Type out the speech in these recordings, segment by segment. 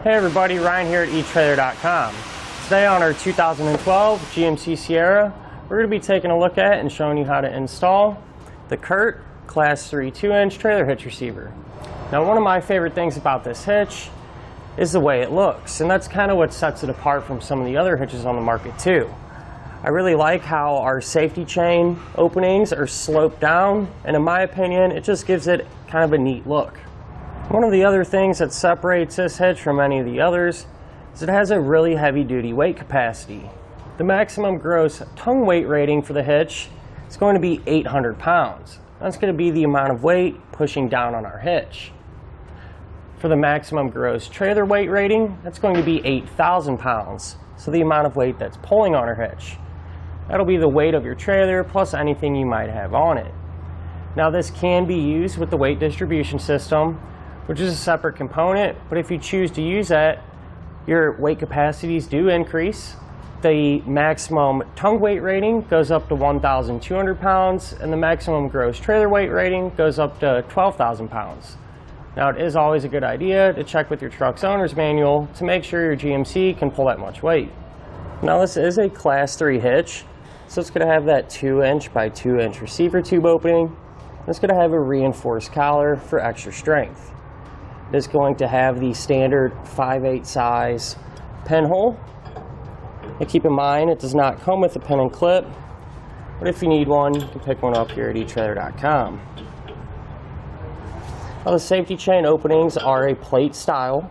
Hey everybody, Ryan here at Etrailer.com. Today on our 2012 GMC Sierra, we're going to be taking a look at and showing you how to install the CURT Class 3 2-inch trailer hitch receiver. Now, one of my favorite things about this hitch is the way it looks, and that's kind of what sets it apart from some of the other hitches on the market too. I really like how our safety chain openings are sloped down, and in my opinion, it just gives it kind of a neat look. One of the other things that separates this hitch from any of the others is it has a really heavy-duty weight capacity. The maximum gross tongue weight rating for the hitch is going to be 800 pounds. That's going to be the amount of weight pushing down on our hitch. For the maximum gross trailer weight rating, that's going to be 8,000 pounds. So the amount of weight that's pulling on our hitch. That'll be the weight of your trailer plus anything you might have on it. Now, this can be used with the weight distribution system, which is a separate component, but if you choose to use that, your weight capacities do increase. The maximum tongue weight rating goes up to 1,200 pounds, and the maximum gross trailer weight rating goes up to 12,000 pounds. Now, it is always a good idea to check with your truck's owner's manual to make sure your GMC can pull that much weight. Now, this is a Class 3 hitch, so it's going to have that 2-inch by 2-inch receiver tube opening. It's going to have a reinforced collar for extra strength. It is going to have the standard 5/8 size pinhole. And keep in mind, it does not come with a pin and clip, but if you need one, you can pick one up here at Etrailer.com. Now, the safety chain openings are a plate style,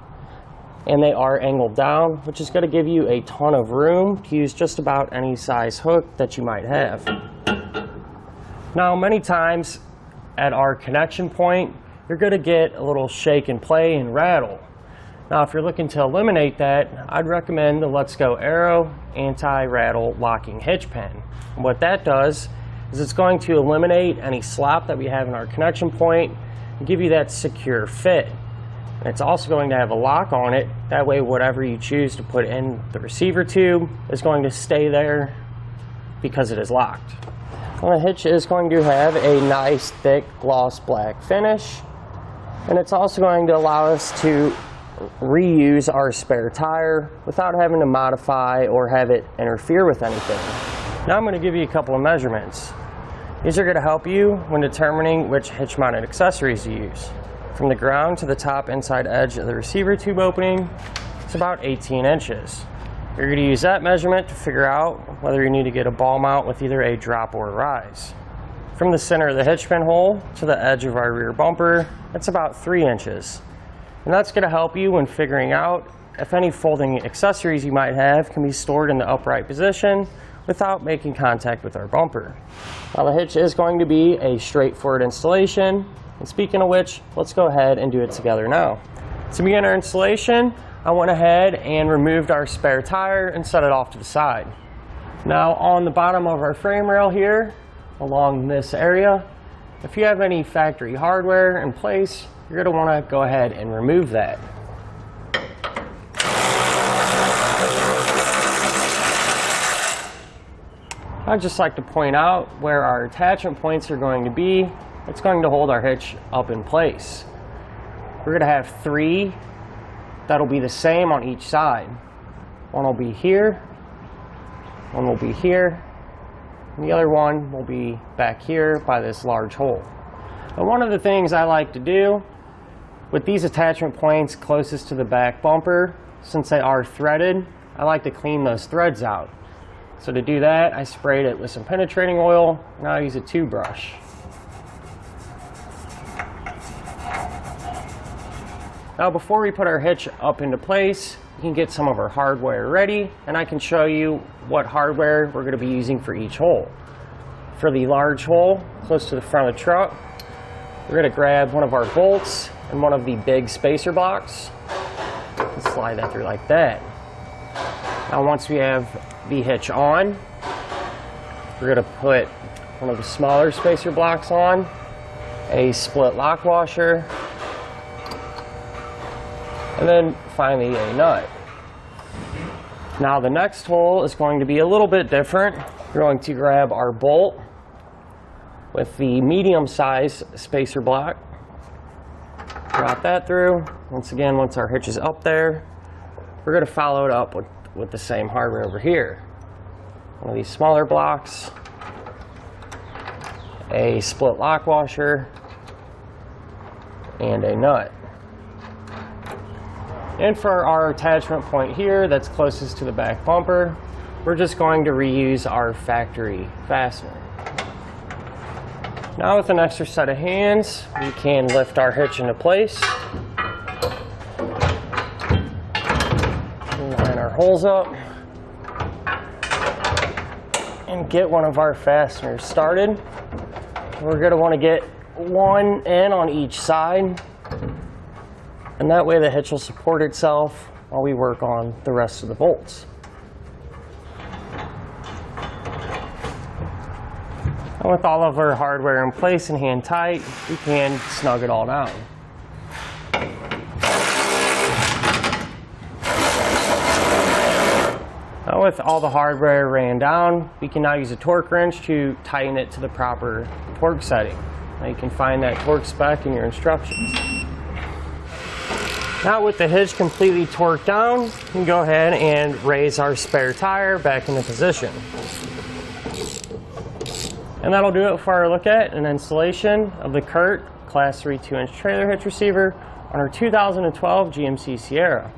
and they are angled down, which is going to give you a ton of room to use just about any size hook that you might have. Now, many times at our connection point, you're going to get a little shake and play and rattle. Now, if you're looking to eliminate that, I'd recommend the Let's Go Arrow anti-rattle locking hitch pin. And what that does is it's going to eliminate any slop that we have in our connection point and give you that secure fit. And it's also going to have a lock on it. That way, whatever you choose to put in the receiver tube is going to stay there because it is locked. Well, the hitch is going to have a nice thick gloss black finish, and it's also going to allow us to reuse our spare tire without having to modify or have it interfere with anything. Now I'm going to give you a couple of measurements. These are going to help you when determining which hitch mounted accessories to use. From the ground to the top inside edge of the receiver tube opening, it's about 18 inches. You're going to use that measurement to figure out whether you need to get a ball mount with either a drop or a rise. From the center of the hitch pinhole to the edge of our rear bumper, it's about 3 inches. And that's going to help you when figuring out if any folding accessories you might have can be stored in the upright position without making contact with our bumper. Now, the hitch is going to be a straightforward installation. And speaking of which, let's go ahead and do it together now. To begin our installation, I went ahead and removed our spare tire and set it off to the side. Now, on the bottom of our frame rail here, along this area, if you have any factory hardware in place, you're going to want to go ahead and remove that. I'd just like to point out where our attachment points are going to be. It's going to hold our hitch up in place. We're going to have 3 that'll be the same on each side. One will be here, one will be here, and the other one will be back here by this large hole. Now, one of the things I like to do with these attachment points closest to the back bumper, since they are threaded, I like to clean those threads out. So to do that, I sprayed it with some penetrating oil, and I use a toothbrush. Now, before we put our hitch up into place, we can get some of our hardware ready, and I can show you what hardware we're going to be using for each hole. For the large hole close to the front of the truck, we're going to grab one of our bolts and one of the big spacer blocks and slide that through like that. Now, once we have the hitch on, we're going to put one of the smaller spacer blocks on, a split lock washer, and then finally a nut. Now, the next hole is going to be a little bit different. We're going to grab our bolt with the medium size spacer block, drop that through. Once again, once our hitch is up there, we're going to follow it up with the same hardware over here. One of these smaller blocks, a split lock washer, and a nut. And for our attachment point here that's closest to the back bumper, we're just going to reuse our factory fastener. Now with an extra set of hands, we can lift our hitch into place. Line our holes up. And get one of our fasteners started. We're going to want to get one in on each side. And that way the hitch will support itself while we work on the rest of the bolts. And with all of our hardware in place and hand tight, we can snug it all down. Now with all the hardware ran down, we can now use a torque wrench to tighten it to the proper torque setting. Now you can find that torque spec in your instructions. Now with the hitch completely torqued down, we can go ahead and raise our spare tire back into position. And that'll do it for our look at and installation of the CURT Class 3 2-inch trailer hitch receiver on our 2012 GMC Sierra.